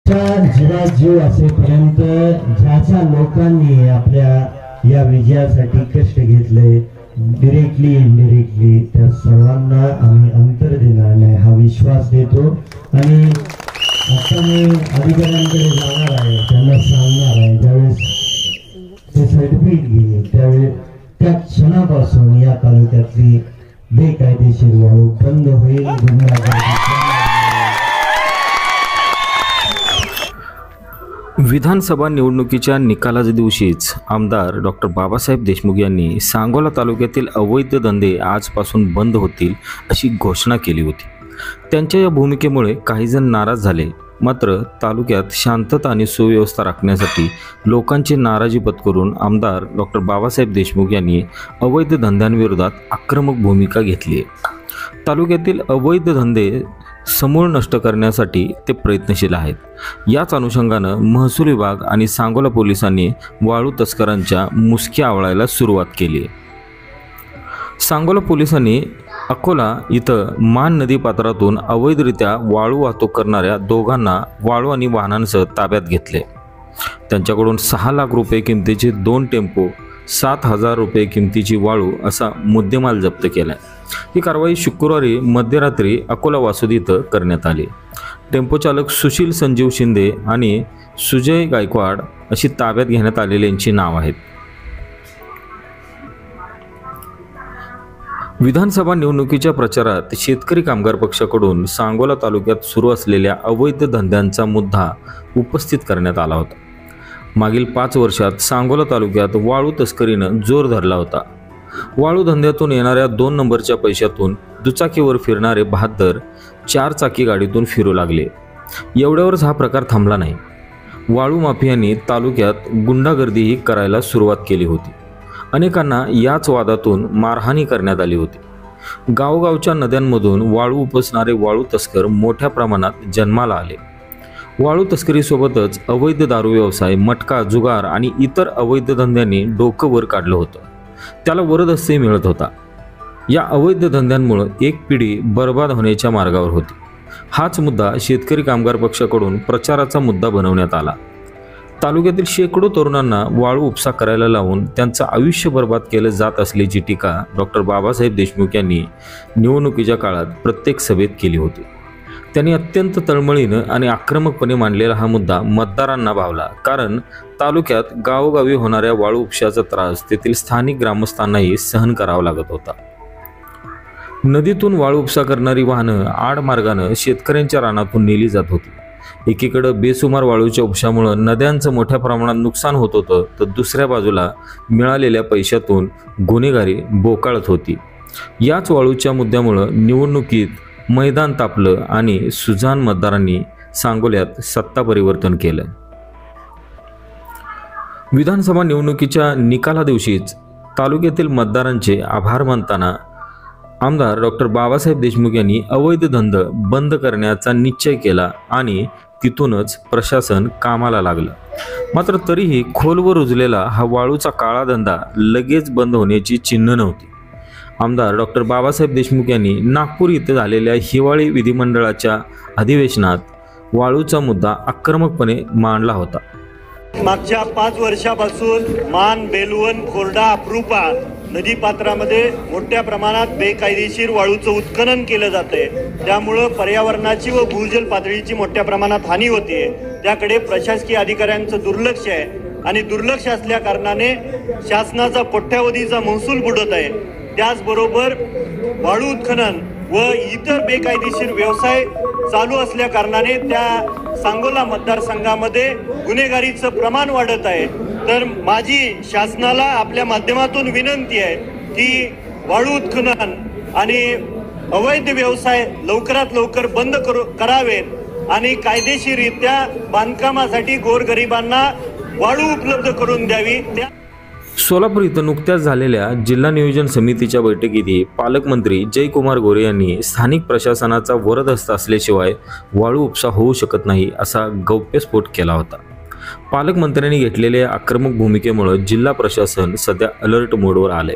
जीवात जीव असेपर्यंत ज्या लोकांनी आपल्या या विजयासाठी कष्ट घेतले, डिरेक्टली इनडिरेक्टली, त्या सर्वांना आम्ही अंतर देणार नाही हा विश्वास देतो। आणि आता मी अधिकाऱ्यांकडे जाणार आहे, त्यांना सांगणार आहे ज्यावेळेस ते सर्टिफिकेट घेईल त्यावेळेस त्या क्षणापासून या तालुक्यातली बेकायदेशीर वाळू बंद होईल। विधानसभा निवडणुकीच्या निकालाच्या दिवशीच आमदार डॉक्टर बाबासाहेब देशमुख यांनी सांगोला तालुक्यातील अवैध धंदे आजपासून बंद होतील अशी घोषणा केली होती। त्यांच्या या भूमिकेमुळे काही जण नाराज झाले, मात्र तालुक्यात शांतता आणि सुव्यवस्था राखण्यासाठी लोकांची नाराजी पत्करून आमदार डॉक्टर बाबासाहेब देशमुख यांनी अवैध धंद्यांविरोधात आक्रमक भूमिका घेतली आहे। तालुक्यातील अवैध धंदे समूळ नष्ट करण्यासाठी ते प्रयत्नशील आहेत। याच अनुषंगानं महसूल विभाग आणि सांगोला पोलिसांनी वाळू तस्करांच्या मुसक्या आवळायला सुरुवात केली आहे। सांगोला पोलिसांनी अकोला इथं मान नदी पात्रातून अवैधरित्या वाळू वाहतूक करणाऱ्या दोघांना वाळू आणि वाहनांसह ताब्यात घेतले। त्यांच्याकडून 6 लाख रुपये किमतीचे 2 टेम्पो, 7,000 रुपये किमतीची वाळू असा मुद्देमाल जप्त केला। ही कारवाई शुक्रवारी मध्यरात्री अकोला वासुदी इथं करण्यात आली। टेम्पो चालक सुशील संजीव शिंदे आणि सुजय गायकवाड अशी ताब्यात घेण्यात आलेल्यांची नाव आहेत। विधानसभा निवडणुकीच्या प्रचारात शेतकरी कामगार पक्षाकडून सांगोला तालुक्यात सुरू असलेल्या अवैध धंद्यांचा मुद्दा उपस्थित करण्यात आला होता। मागील 5 वर्षात सांगोला तालुक्यात वाळू तस्करीनं जोर धरला होता। वाळू धंद्यातून येणाऱ्या 2 नंबरच्या पैशातून दुचाकीवर फिरणारे बहादर 4 चाकी गाडीतून फिरू लागले। एवढ्यावरच हा प्रकार थांबला नाही। वाळू माफियांनी तालुक्यात गुंडागर्दीही करायला सुरुवात केली होती। अनेकांना याच वादातून मारहाणी करण्यात आली होती। गावगावच्या नद्यांमधून वाळू उपसणारे वाळू तस्कर मोठ्या प्रमाणात जन्माला आले। वाळू तस्करीसोबतच अवैध दारू व्यवसाय, मटका, जुगार आणि इतर अवैध धंद्यांनी डोकं वर काढलं होतं। त्याला वरदहस्तही मिळत होता। या अवैध धंद्यांमुळे एक पिढी बर्बाद होण्याच्या मार्गावर होती। हाच मुद्दा शेतकरी कामगार पक्षाकडून प्रचाराचा मुद्दा बनवण्यात आला। तालुक्यातील शेकडो तरुणांना वाळू उपसा करायला लावून त्यांचं आयुष्य बर्बाद केलं जात असल्याची टीका डॉक्टर बाबासाहेब देशमुख यांनी निवडणुकीच्या काळात प्रत्येक सभेत केली होती। त्यांनी अत्यंत तळमळीनं आणि आक्रमकपणे मांडलेला हा मुद्दा मतदारांना भावला, कारण तालुक्यात गावोगावी होणाऱ्या वाळू उपशाचा त्रास तेथील स्थानिक ग्रामस्थांनाही सहन करावा लागत होता। नदीतून वाळू उपसा करणारी वाहनं आडमार्गानं शेतकऱ्यांच्या रानातून नेली जात होती। एकीकडे बेसुमार वाळूच्या उपशामुळे नद्यांचं मोठ्या प्रमाणात नुकसान होत होतं, तर दुसऱ्या बाजूला मिळालेल्या पैशातून गुन्हेगारी बोकाळत होती। याच वाळूच्या मुद्द्यामुळे निवडणुकीत मैदान तापलं आणि सुजाण मतदारांनी सांगोल्यात सत्ता परिवर्तन केलं। विधानसभा निवडणुकीच्या निकाला दिवशीच तालुक्यातील मतदारांचे आभार मानताना आमदार डॉक्टर बाबासाहेब देशमुख यांनी अवैध धंद बंद करण्याचा निश्चय केला आणि तिथूनच प्रशासन कामाला लागलं। मात्र तरीही खोलवर रुजलेला हा वाळूचा काळा धंदा लगेच बंद होण्याची चिन्ह नव्हती। आमदार डॉक्टर बाबासाहेब देशमुख यांनी नागपूर येथे झालेल्या हिवाळी विधिमंडळाच्या अधिवेशनात वाळूचा मुद्दा आक्रमकपणे मांडला होता। मागच्या 5 वर्षापासून मान, बेलवण, कोरडा, अप्रूपा नदीपात्रामध्ये मोठ्या प्रमाणात बेकायदेशीर वाळूचं उत्खनन केलं जाते। त्यामुळे पर्यावरणाची व भूजल पातळीची मोठ्या प्रमाणात हानी होते। त्याकडे प्रशासकीय अधिकाऱ्यांचं दुर्लक्ष आहे आणि दुर्लक्ष असल्या कारणाने शासनाचा कोट्यावधीचा महसूल बुडत आहे। त्याचबरोबर वाळू उत्खनन व इतर बेकायदेशीर व्यवसाय चालू असल्या कारणाने त्या सांगोला मतदारसंघामध्ये गुन्हेगारीचं प्रमाण वाढत आहे। तर माझी शासनाला आपल्या माध्यमातून विनंती आहे की वाळू उत्खनन आणि अवैध व्यवसाय लवकरात लवकर बंद करावेत आणि कायदेशीररित्या बांधकामासाठी गोरगरिबांना वाळू उपलब्ध करून द्यावी। सोलापूर इथं नुकत्याच झालेल्या जिल्हा नियोजन समितीच्या बैठकीत पालकमंत्री जयकुमार गोरे यांनी स्थानिक प्रशासनाचा वरदहस्त असल्याशिवाय वाळू उपसा होऊ शकत नाही असा गौप्यस्फोट केला होता। पालकमंत्र्यांनी घेतलेल्या आक्रमक भूमिकेमुळे जिल्हा प्रशासन सध्या अलर्ट मोडवर आले।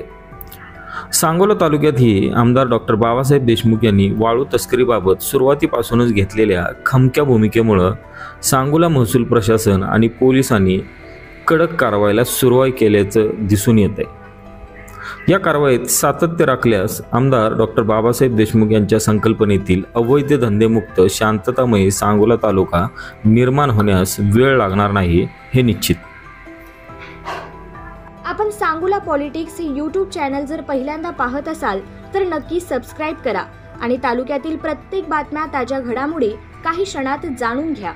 सांगोला तालुक्यातही आमदार डॉक्टर बाबासाहेब देशमुख यांनी वाळू तस्करीबाबत सुरुवातीपासूनच घेतलेल्या खमक्या भूमिकेमुळं सांगोला महसूल प्रशासन आणि पोलिसांनी कडक कारवाईला सुरुवात केल्याचं दिसून येत आहे। या कारवाईत सातत्य राखल्यास आमदार डॉक्टर बाबासाहेब देशमुख यांच्या संकल्पनेतील अवैध धंदेमुक्त शांततामय सांगोला तालुका निर्माण होण्यास वेळ लागणार नाही हे निश्चित। आपण सांगोला पॉलिटिक्स हे यूट्यूब चॅनल जर पहिल्यांदा पाहत असाल तर नक्की सबस्क्राईब करा आणि तालुक्यातील प्रत्येक बातम्या ताज्या घडामोडी काही क्षणात जाणून घ्या।